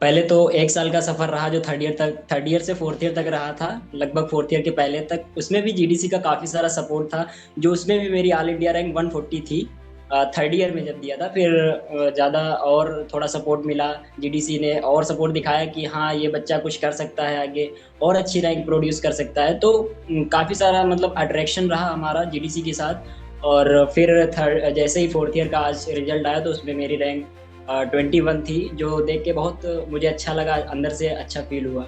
पहले तो एक साल का सफर रहा जो थर्ड ईयर से फोर्थ ईयर तक रहा था। लगभग फोर्थ ईयर के पहले तक उसमें भी जीडीसी का काफी सारा सपोर्ट था। जो उसमें भी मेरी ऑल इंडिया रैंक 140 थी। थर्ड ईयर में जब दिया था फिर ज्यादा और थोड़ा सपोर्ट मिला। जीडीसी ने और सपोर्ट दिखाया कि हाँ ये बच्चा कुछ कर सकता है आगे और अच्छी रैंक प्रोड्यूस कर सकता है। तो काफी सारा मतलब अट्रैक्शन रहा हमारा जीडीसी के साथ। और फिर थर्ड जैसे ही फोर्थ ईयर का आज रिजल्ट आया तो उसमें मेरी रैंक 21 थी, जो देख के बहुत मुझे अच्छा लगा, अंदर से अच्छा फील हुआ।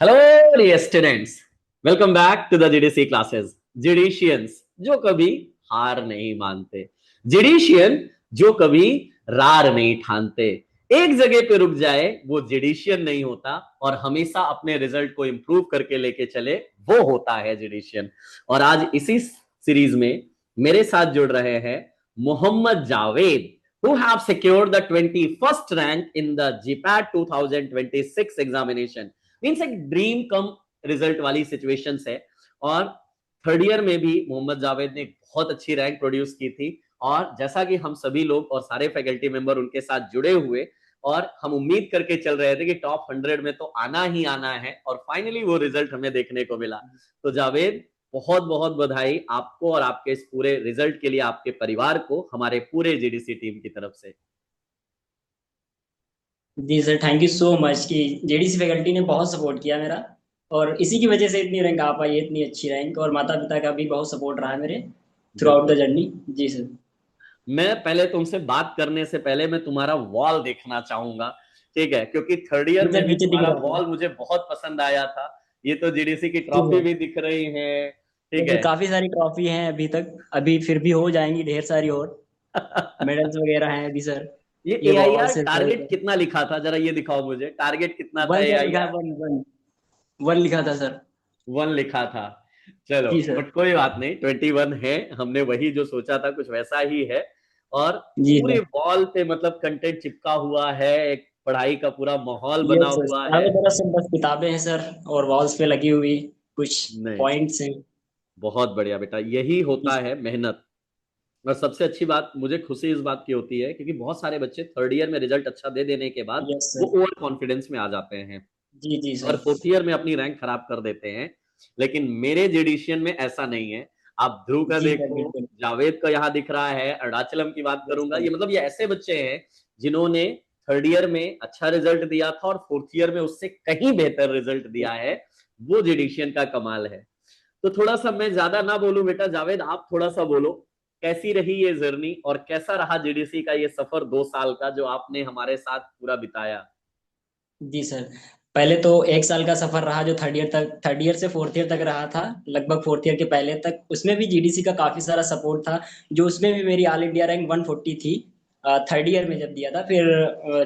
Hello dear students, welcome back to the GDC classes. जिडीशियंस जो कभी हार नहीं मानते, जिडीशियन जो कभी रार नहीं ठानते, एक जगह पे रुक जाए वो जिडीशियन नहीं होता और हमेशा अपने रिजल्ट को इंप्रूव करके लेके चले वो होता है जिडीशियन। और आज इसी सीरीज में मेरे साथ जुड़ रहे हैं Mohammed Javed, who have secured the 21st rank in the GPAT 2026 examination। Means एक ड्रीम कम रिजल्ट वाली सिचुएशन है। और थर्ड ईयर में भी मोहम्मद जावेद ने बहुत अच्छी रैंक प्रोड्यूस की थी। और जैसा कि हम सभी लोग और सारे फैकल्टी मेंबर उनके साथ जुड़े हुए और हम उम्मीद करके चल रहे थे कि टॉप 100 में तो आना ही आना है, और फाइनली वो रिजल्ट हमें देखने को मिला। तो जावेद, बहुत बहुत बधाई आपको और आपके इस पूरे रिजल्ट के लिए, आपके परिवार को हमारे पूरे जीडीसी टीम की तरफ से। जी sir, thank you so much कि जेडीसी फैकल्टी ने बहुत सपोर्ट किया मेरा। और इसी की वजह से इतनी रैंक आ पाई है, इतनी अच्छी रैंक। और माता पिता का भी बहुत सपोर्ट रहा है मेरे थ्रू आउट द बिल्कुल। जर्नी। जी सर। मैं पहले तुमसे बात करने से पहले मैं तुम्हारा वॉल देखना चाहूंगा, ठीक है? क्योंकि थर्ड ईयर जी में सर, भी नीचे दिख तुम्हारा रहा था। वॉल मुझे बहुत पसंद आया था। ये तो जीडीसी की जी ट्रॉफी सर। भी दिख रही है, तो ठीक फिर है। काफी सारी ट्रॉफी हैं अभी तक, अभी फिर भी हो जाएंगी ढेर सारी और मेडल्स वगैरह हैं अभी सर। ये ये वॉल एआईआर से सर। टारगेट कितना लिखा था, जरा ये दिखाओ मुझे, टारगेट कितना था वन सर लिखा है, एआईआर? One one. वन लिखा था सर। 1 लिखा था। चलो, जी सर। बट कोई बात नहीं, 21 है। हमने वही जो सोचा था कुछ वैसा ही है। और जी पूरे सर। वॉल पे मतलब कंटेंट चिपका हुआ है, एक पढ़ाई का पूरा माहौल बना यस सर, हुआ है। चारों तरफ से बस किताबें हैं सर और वॉल्स पे लगी हुई कुछ नहीं, पॉइंट्स हैं। बहुत बढ़िया बेटा, यही जी होता सर। है मेहनत। और सबसे अच्छी बात मुझे खुशी इस बात की होती है क्योंकि बहुत सारे बच्चे थर्ड ईयर में रिजल्ट अच्छा दे देने के बाद यस वो सर। ओवर कॉन्फिडेंस में आ जाते हैं जी जी और सर। फोर्थ ईयर में अपनी रैंक खराब कर देते हैं। लेकिन मेरे जेडिशियन में ऐसा नहीं है। आप ध्रुव का जी सर देखो, बिल्कुल। जावेद का यहाँ दिख रहा है, अरुणाचलम की बात यस करूंगा, सर। ये मतलब ये ऐसे बच्चे हैं जिन्होंने थर्ड ईयर में अच्छा रिजल्ट दिया था और फोर्थ ईयर में उससे कहीं बेहतर रिजल्ट दिया है। वो जेडिशियन का कमाल है। तो थोड़ा सा मैं ज्यादा ना बोलूं बेटा, जावेद आप थोड़ा सा बोलो, कैसी रही ये जर्नी और कैसा रहा जीडीसी का ये सफर 2 साल का जो आपने हमारे साथ पूरा बिताया? जी सर, पहले तो एक साल का सफर रहा जो थर्ड ईयर से फोर्थ ईयर तक रहा था। लगभग फोर्थ ईयर के पहले तक उसमें भी जीडीसी का काफी सारा सपोर्ट था। जो उसमें भी मेरी ऑल इंडिया रैंक 140 थी। थर्ड ईयर में जब दिया था फिर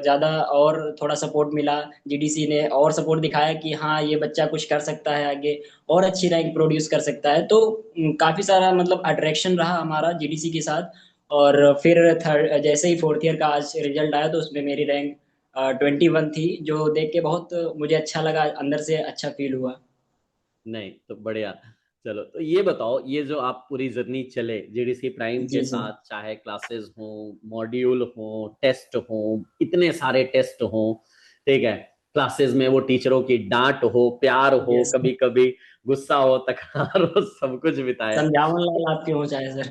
ज्यादा और थोड़ा सपोर्ट मिला। जीडीसी ने और सपोर्ट दिखाया कि हाँ ये बच्चा कुछ कर सकता है आगे और अच्छी रैंक प्रोड्यूस कर सकता है। तो काफी सारा मतलब अट्रैक्शन रहा हमारा जीडीसी के साथ। और फिर थर्ड जैसे ही फोर्थ ईयर का आज रिजल्ट आया तो उसमें मेरी रैंक 21 थी, जो देख के बहुत मुझे अच्छा लगा, अंदर से अच्छा फील हुआ। नहीं तो बढ़िया। चलो, तो ये बताओ, ये जो आप पूरी जर्नी चले जीडीसी प्राइम के जी सर। साथ, चाहे क्लासेस हो, मॉड्यूल हो, टेस्ट हो, इतने सारे टेस्ट हो, ठीक है, क्लासेस में वो टीचरों की डांट हो, प्यार हो, यस। कभी कभी गुस्सा हो, तकरार हो, सब कुछ बिताया। समझावन लाल आपके हो चाहे सर।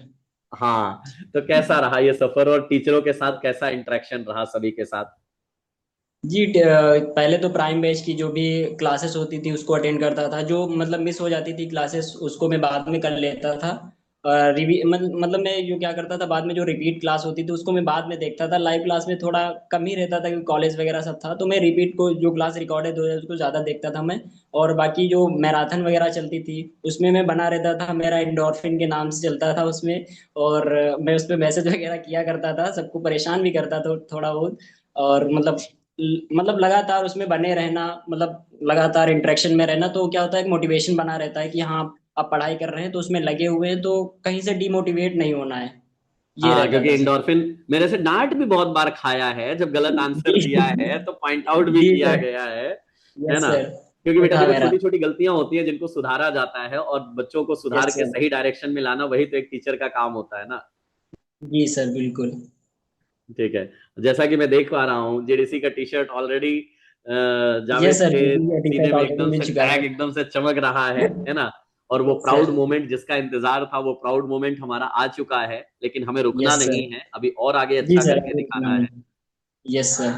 हाँ, तो कैसा रहा ये सफर और टीचरों के साथ कैसा इंटरेक्शन रहा सभी के साथ? जी पहले तो प्राइम बैच की जो भी क्लासेस होती थी उसको अटेंड करता था। जो मतलब मिस हो जाती थी क्लासेस उसको मैं बाद में कर लेता था। मतलब मैं जो क्या करता था, बाद में जो रिपीट क्लास होती थी उसको मैं बाद में देखता था। लाइव क्लास में थोड़ा कम ही रहता था क्योंकि कॉलेज वगैरह सब था, तो मैं रिपीट को जो क्लास रिकॉर्डेड हो जाए उसको ज़्यादा देखता था मैं। और बाकी जो मैराथन वगैरह चलती थी उसमें मैं बना रहता था, मेरा एंडोर्फिन के नाम से चलता था उसमें। और मैं उस पर मैसेज वगैरह किया करता था, सबको परेशान भी करता था थोड़ा बहुत। और मतलब लगातार उसमें बने रहना, मतलब लगातार इंटरेक्शन में रहना, तो क्या होता है एक मोटिवेशन बना रहता है कि हाँ आप पढ़ाई कर रहे हैं तो उसमें लगे हुए हैं, तो कहीं से डिमोटिवेट नहीं होना है। ये हाँ, रहता क्योंकि था सर। एंडोर्फिन मेरे से डांट भी बहुत बार खाया है जब गलत आंसर जी। दिया है तो पॉइंट आउट भी जी किया सर। गया है यस ना? सर। क्योंकि वो बेटा था देखो, मेरा। छोटी छोटी गलतियां होती हैं जिनको सुधारा जाता है, और बच्चों को सुधार यस के सर। सही डायरेक्शन में लाना वही तो एक टीचर का काम होता है ना। जी सर बिल्कुल। ठीक है। जैसा कि मैं देख पा रहा हूँ जीडीसी का T shirt already yes Javed sir, के जीडी का टी सीने शर्ट में ऑलरेडी एकदम मिल से चुका टैग है। एकदम से चमक रहा है ना। और वो यस प्राउड सर। मोमेंट जिसका इंतजार था वो प्राउड मोमेंट हमारा आ चुका है, लेकिन हमें रुकना यस सर। नहीं है, अभी और आगे जी अच्छा सर, करके अभी रुकना दिखाना है नहीं। Yes sir.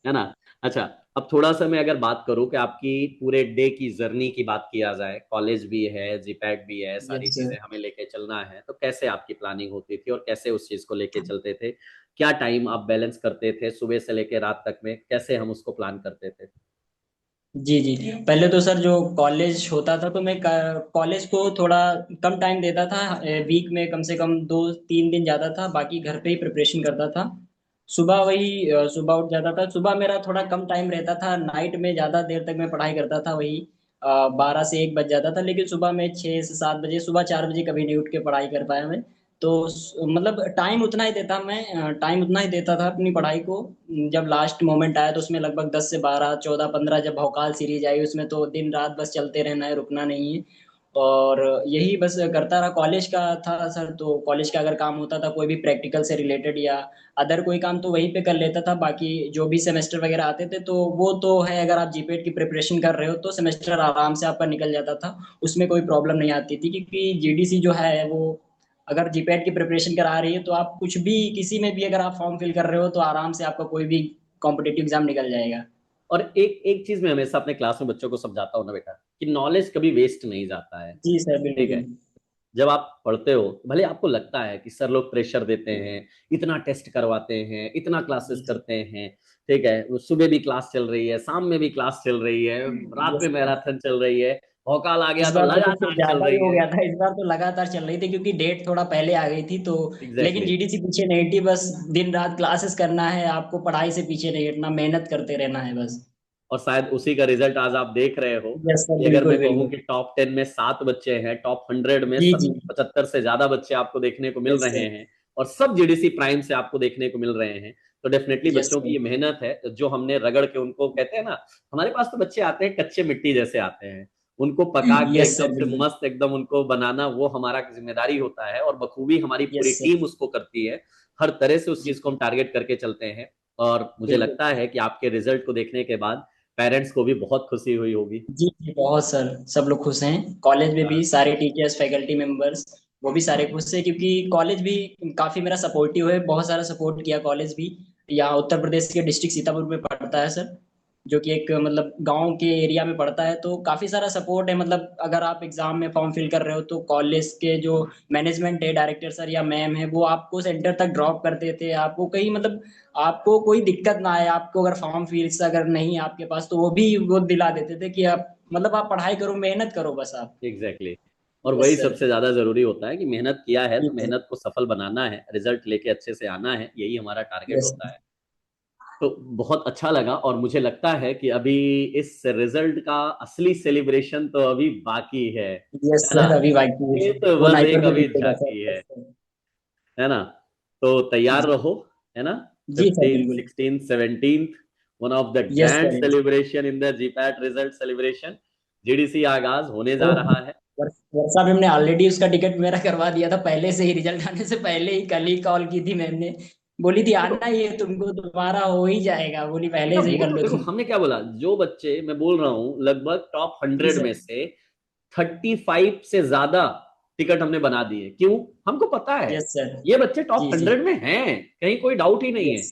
है ना। अच्छा, अब थोड़ा सा मैं अगर बात करूं कि आपकी पूरे डे की जर्नी की बात किया जाए, कॉलेज भी है, जीपैट भी है, सारी यस चीजें सर। हमें लेके चलना है, तो कैसे आपकी प्लानिंग होती थी और कैसे उस चीज को लेके चलते थे? क्या टाइम आप बैलेंस करते थे सुबह से लेके रात तक में, कैसे हम उसको प्लान करते थे? जी जी। पहले तो सर जो कॉलेज होता था तो मैं कॉलेज को थोड़ा कम टाइम देता था। वीक में कम से कम 2-3 दिन जाता था, बाकी घर पे ही प्रिपरेशन करता था। सुबह वही सुबह उठ जाता था। सुबह मेरा थोड़ा कम टाइम रहता था, नाइट में ज़्यादा देर तक मैं पढ़ाई करता था, वही 12 से 1 बज जाता था। लेकिन सुबह में 6 से 7 बजे, सुबह 4 बजे कभी नहीं उठ के पढ़ाई कर पाया मैं। तो मतलब टाइम उतना ही देता मैं, टाइम उतना ही देता था अपनी पढ़ाई को। जब लास्ट मोमेंट आया तो उसमें लगभग 10 से 12, 14, 15 जब भौकाल सीरीज आई उसमें तो दिन रात बस चलते रहना है, रुकना नहीं है। और यही बस करता रहा। कॉलेज का था सर, तो कॉलेज का अगर काम होता था कोई भी प्रैक्टिकल से रिलेटेड या अदर कोई काम तो वहीं पे कर लेता था। बाकी जो भी सेमेस्टर वगैरह आते थे तो वो तो है, अगर आप जीपेट की प्रिपरेशन कर रहे हो तो सेमेस्टर आराम से आपका निकल जाता था। उसमें कोई प्रॉब्लम नहीं आती थी, क्योंकि जीडीसी जो है वो अगर जीपैट की प्रिपरेशन करा रही है तो आप कुछ भी किसी में भी अगर आप फॉर्म फिल कर रहे हो तो आराम से आपका कोई भी कॉम्पिटेटिव एग्जाम निकल जाएगा। और एक एक चीज मैं हमेशा अपने क्लास में बच्चों को समझाता हूँ ना बेटा, कि नॉलेज कभी वेस्ट नहीं जाता है। जी सर, ठीक बिल्कुल। है। जब आप पढ़ते हो भले आपको लगता है कि सर लोग प्रेशर देते हैं, इतना टेस्ट करवाते हैं, इतना क्लासेस जी जी। करते हैं, ठीक है, वो सुबह भी क्लास चल रही है, शाम में भी क्लास चल रही है, रात में यस सर। मैराथन चल रही है, भौकाल आ गया इस तो बार तो कुछ लगातार चल ज्यादा ही रही हो है। गया था, इस बार तो लगातार चल रही थी क्योंकि डेट थोड़ा पहले आ गई थी तो। लेकिन एग्जैक्टली। जीडीसी पीछे नहीं थी, बस दिन रात क्लासेस करना है आपको, पढ़ाई से पीछे नहीं हटना, मेहनत करते रहना है बस। और शायद उसी का रिजल्ट आज आप देख रहे हो, यस सर, कि अगर बिल्कुल मैं कहूँ बिल्कुल। कि टॉप 10 में 7 बच्चे हैं, टॉप 100 में जी जी। 75 से ज्यादा बच्चे आपको देखने को मिल यस रहे सर। हैं, और सब जीडीसी प्राइम से आपको देखने को मिल रहे हैं, तो डेफिनेटली यस बच्चों की सर। ये मेहनत है जो हमने रगड़ के, उनको कहते हैं ना, हमारे पास तो बच्चे आते हैं कच्चे मिट्टी जैसे आते हैं, उनको पका के यस एकदम सर, से बिल्कुल। मस्त एकदम उनको बनाना वो हमारा जिम्मेदारी होता है, और बखूबी हमारी पूरी यस सर। टीम उसको करती है। हर तरह से उस जी चीज को हम टारगेट करके चलते हैं। और मुझे बिल्कुल। लगता है कि आपके रिजल्ट को देखने के बाद पेरेंट्स को भी बहुत खुशी हुई होगी। जी जी, बहुत सर, सब लोग खुश हैं। कॉलेज में हाँ, भी सारे टीचर्स, फैकल्टी मेंबर्स, वो भी सारे खुश हैं क्योंकि कॉलेज भी काफी मेरा सपोर्टिव है, बहुत सारा सपोर्ट किया कॉलेज भी। यहाँ उत्तर प्रदेश के डिस्ट्रिक्ट सीतापुर में पड़ता है सर, जो कि एक मतलब गांव के एरिया में पड़ता है, तो काफी सारा सपोर्ट है। मतलब अगर आप एग्जाम में फॉर्म फिल कर रहे हो तो कॉलेज के जो मैनेजमेंट है, डायरेक्टर सर या मैम है, वो आपको सेंटर तक ड्रॉप कर देते हैं। आपको कहीं मतलब आपको कोई दिक्कत ना आए, आपको अगर फॉर्म फीस अगर नहीं है आपके पास तो वो भी वो दिला देते थे कि आप मतलब आप पढ़ाई करो, मेहनत करो बस आप। एग्जैक्टली। और यस वही सर। सबसे ज्यादा जरूरी होता है, कि मेहनत किया है जी तो सर। मेहनत को सफल बनाना है, रिजल्ट लेके अच्छे से आना है, यही हमारा टारगेट यस होता है। तो बहुत अच्छा लगा, और मुझे लगता है कि अभी इस रिजल्ट का असली सेलिब्रेशन तो अभी बाकी यस है ना। सर, अभी बाकी है ये सर, तो वो बस नाइटर एक में अभी दिखेगा सर। झांकी यस सर। है ना। तो तैयार जी रहो, है ना। जी सर, 15th बिल्कुल। 16th 17th, one of the yes grand sir. Yes. Celebration in the GPAT result celebration, GDC आगाज होने ओ, जा रहा है। वर्षा मैम ने ऑलरेडी उसका टिकट मेरा करवा दिया था पहले से ही, रिजल्ट आने से पहले ही कल ही कॉल की थी मैम ने। बोली थी देखो आना ही है तुमको, तुम्हारा हो ही जाएगा, बोली बेटा, पहले से ही वो कर तो लो देखो तुम। हमने क्या बोला, जो बच्चे मैं बोल रहा हूँ लगभग टॉप जी 100 सर। में से 35 से ज्यादा टिकट हमने बना दिए। क्यों? हमको पता है यस सर। ये बच्चे टॉप जी जी। 100 में हैं, कहीं कोई डाउट ही नहीं है। यस।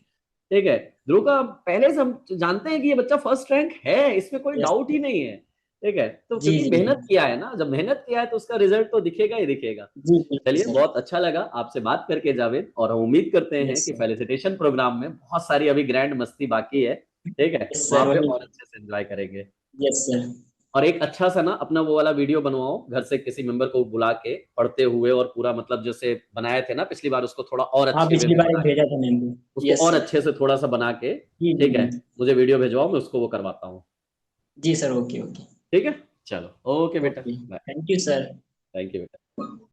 ठीक है। ध्रुव का पहले से हम जानते हैं कि ये बच्चा फर्स्ट रैंक है, इसमें कोई यस। डाउट ही नहीं है। ठीक है, तो जी क्योंकि जी जी। मेहनत किया है ना, जब मेहनत किया है तो उसका रिजल्ट तो दिखेगा ही दिखेगा। जी जी चलिए, सर। बहुत अच्छा लगा आपसे बात करके जावेद, और हम उम्मीद करते हैं यस कि सर। फेलिसिटेशन प्रोग्राम में बहुत सारी अभी ग्रैंड मस्ती बाकी है। ठीक है, यस वहां सर, पे वही। और अच्छे से एंजॉय करेंगे। Yes sir. और एक अच्छा सा ना अपना वो वाला वीडियो बनवाओ, घर से किसी मेंबर को बुला के पढ़ते हुए, और पूरा मतलब जैसे बनाए थे ना पिछली बार, उसको थोड़ा और हाँ, अच्छे वे पिछली में बार बना एक के, भेजा था मैंने। उसको यस और सर। अच्छे से थोड़ा सा बना के, जी जी ठीक जी। है, मुझे वीडियो भेजवाओ, मैं उसको वो करवाता हूँ। जी सर, ओके ओके। ठीक है, चलो, ओके बेटा, okay. Bye. Thank you sir. Thank you बेटा।